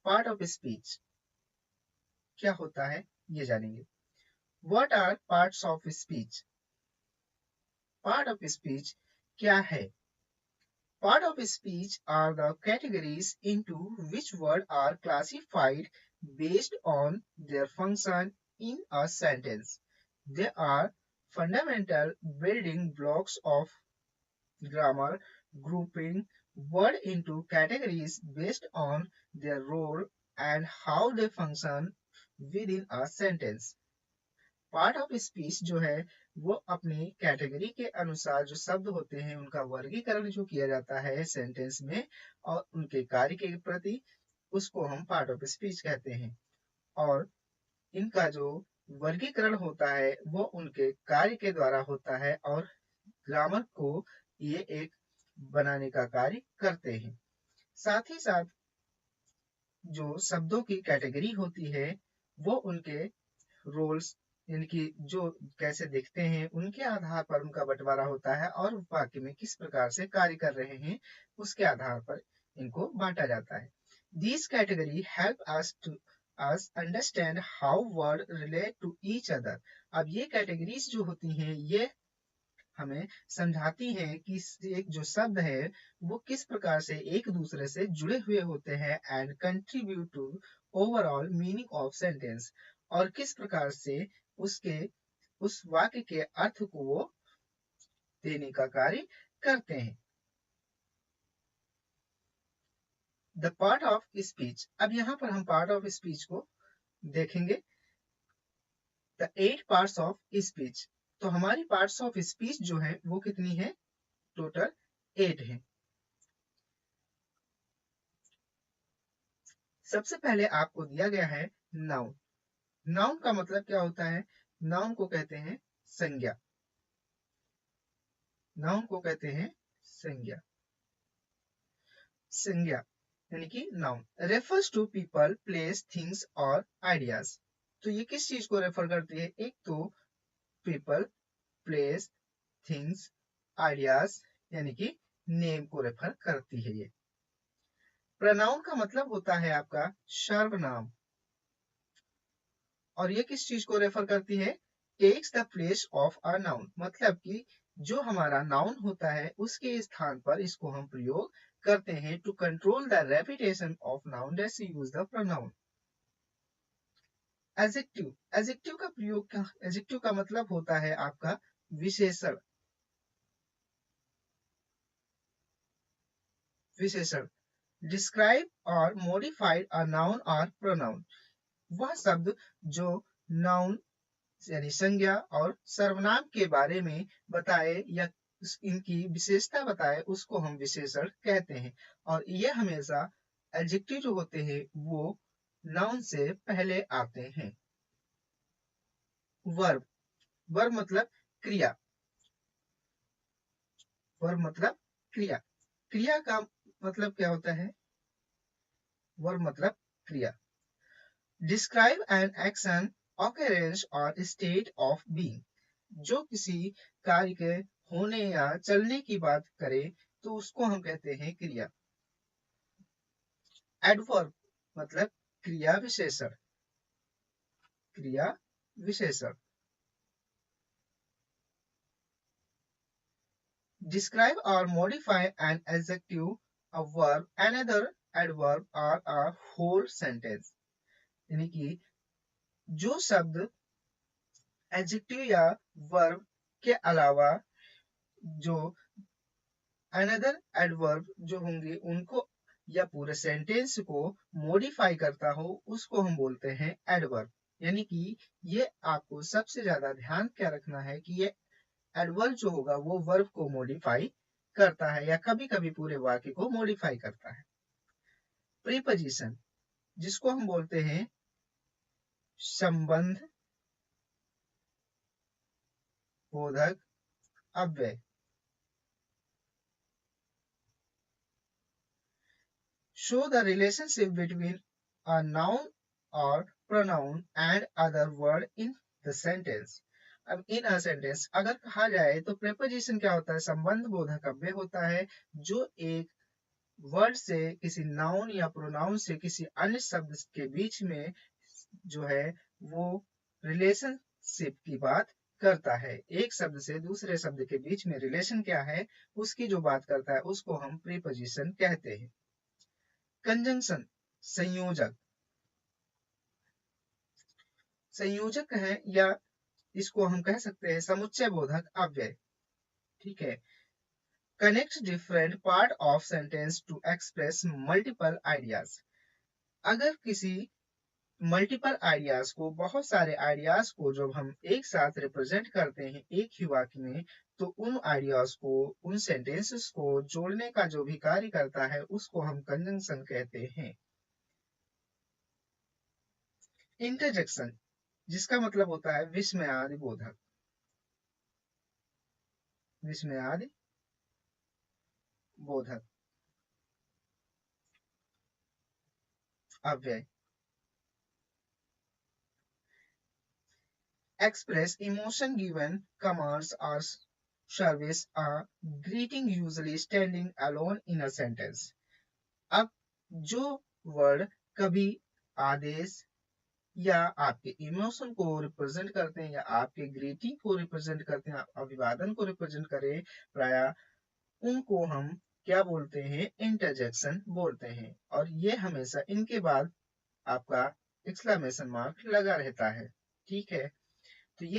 Part of speech क्या होता है ये जानेंगे। What are parts of speech? Part of speech क्या है? Part of speech are the categories into which words are classified based on their function in a sentence. They are fundamental building blocks of grammar, grouping words into categories based on their role and how they function within a sentence. Part of speech जो है वो अपनी category के अनुसार जो शब्द होते हैं उनका वर्गीकरण जो किया जाता है सेंटेंस में और उनके कार्य के प्रति, उसको हम पार्ट ऑफ स्पीच कहते हैं। और इनका जो वर्गीकरण होता है वो उनके कार्य के द्वारा होता है और ग्रामर को ये एक बनाने का कार्य करते हैं। साथ ही साथ जो शब्दों की कैटेगरी होती है वो उनके रोल्स यानी कि जो कैसे दिखते हैं उनके आधार पर उनका बंटवारा होता है और वाक्य में किस प्रकार से कार्य कर रहे हैं उसके आधार पर इनको बांटा जाता है। These category help us to us understand how word relate to each other। अब ये कैटेगरीज जो होती हैं ये हमें समझाती हैं कि एक जो शब्द है वो किस प्रकार से एक दूसरे से जुड़े हुए होते हैं and contribute to overall meaning of sentence, और किस प्रकार से उसके उस वाक्य के अर्थ को वो देने का कार्य करते हैं। द पार्ट ऑफ स्पीच, अब यहाँ पर हम पार्ट ऑफ स्पीच को देखेंगे। द 8 पार्ट्स ऑफ स्पीच, तो हमारी पार्ट्स ऑफ स्पीच जो है वो कितनी है? टोटल 8 है। सबसे पहले आपको दिया गया है नाउन। नाउन का मतलब क्या होता है? नाउन को कहते हैं संज्ञा। नाउन को कहते हैं संज्ञा। संज्ञा यानी कि noun refers to people, places, things और आइडियाज। तो ये किस चीज को रेफर करती है? एक तो पीपल, प्लेस, थिंग्स, आइडियाज यानी कि नेम को रेफर करती है ये। प्रनाउन का मतलब होता है आपका सर्वनाम, और ये किस चीज को रेफर करती है? Takes the place of a noun, मतलब कि जो हमारा नाउन होता है उसके स्थान पर इसको हम प्रयोग करते हैं to control the repetition of noun, that's use the pronoun. Adjective, adjective का प्रयोग, एडजेक्टिव का मतलब होता है आपका विशेषण। विशेषण डिस्क्राइब और मॉडिफाइड अ नाउन और प्रोनाउन, वह शब्द जो नाउन यानी संज्ञा और सर्वनाम के बारे में बताए या इनकी विशेषता बताए उसको हम विशेषण कहते हैं। और ये हमेशा एडजेक्टिव जो होते हैं वो नाउन से पहले आते हैं। वर्ब, वर्ब मतलब क्रिया। वर्ब मतलब क्रिया। क्रिया का मतलब क्या होता है? वर्ब मतलब क्रिया। डिस्क्राइब एन एक्शन, occurrence और स्टेट ऑफ बीइंग, जो किसी कार्य के होने या चलने की बात करे तो उसको हम कहते हैं क्रिया। एडवर्ब मतलब क्रिया विशेषण। क्रिया विशेषण। डिस्क्राइब और modify an adjective, a verb, another adverb और अ होल सेंटेंस, यानी कि जो शब्द एडजेक्टिव या वर्ब के अलावा जो अनदर एडवर्ब जो होंगे उनको या पूरे सेंटेंस को मॉडिफाई करता हो उसको हम बोलते हैं एडवर्ब। यानी कि ये आपको सबसे ज्यादा ध्यान क्या रखना है कि ये एडवर्ब जो होगा वो वर्ब को मॉडिफाई करता है या कभी कभी पूरे वाक्य को मॉडिफाई करता है। प्रीपोजिशन जिसको हम बोलते हैं संबंध बोधक अव्यय। Show the relationship between a noun or pronoun and other word in the sentence। अब इन अ सेंटेंस अगर कहा जाए तो प्रेपोजिशन क्या होता है? संबंध बोधक अव्यय होता है जो एक वर्ड से, किसी नाउन या प्रोनाउन से किसी अन्य शब्द के बीच में जो है वो रिलेशनशिप की बात करता है। एक शब्द से दूसरे शब्द के बीच में रिलेशन क्या है उसकी जो बात करता है उसको हम प्रीपोजिशन कहते हैं। कंजंक्शन संयोजक, संयोजक है या इसको हम कह सकते हैं समुच्चय बोधक अव्यय। ठीक है। Connect different part of sentence to express multiple ideas. अगर किसी मल्टीपल आइडियाज को, बहुत सारे आइडियाज को जब हम एक साथ रिप्रेजेंट करते हैं एक ही वाक्य में, तो उन आइडियाज को, उन सेंटेंसेस को जोड़ने का जो भी कार्य करता है उसको हम कंजंक्शन कहते हैं। इंटरजेक्शन, जिसका मतलब होता है विस्मयादि बोधक, विस्मयादि बोधक अव्यय। Express emotion given commands or service a greeting usually standing alone in a sentence। अब जो वर्ड कभी आदेश या आपके इमोशन को रिप्रेजेंट करते हैं या आपके ग्रीटिंग को रिप्रेजेंट करते हैं, अभिवादन को रिप्रेजेंट करे प्राय, उनको हम क्या बोलते हैं? इंटरजेक्शन बोलते हैं। और ये हमेशा इनके बाद आपका एक्सक्लेमेशन मार्क लगा रहता है। ठीक है। तो ये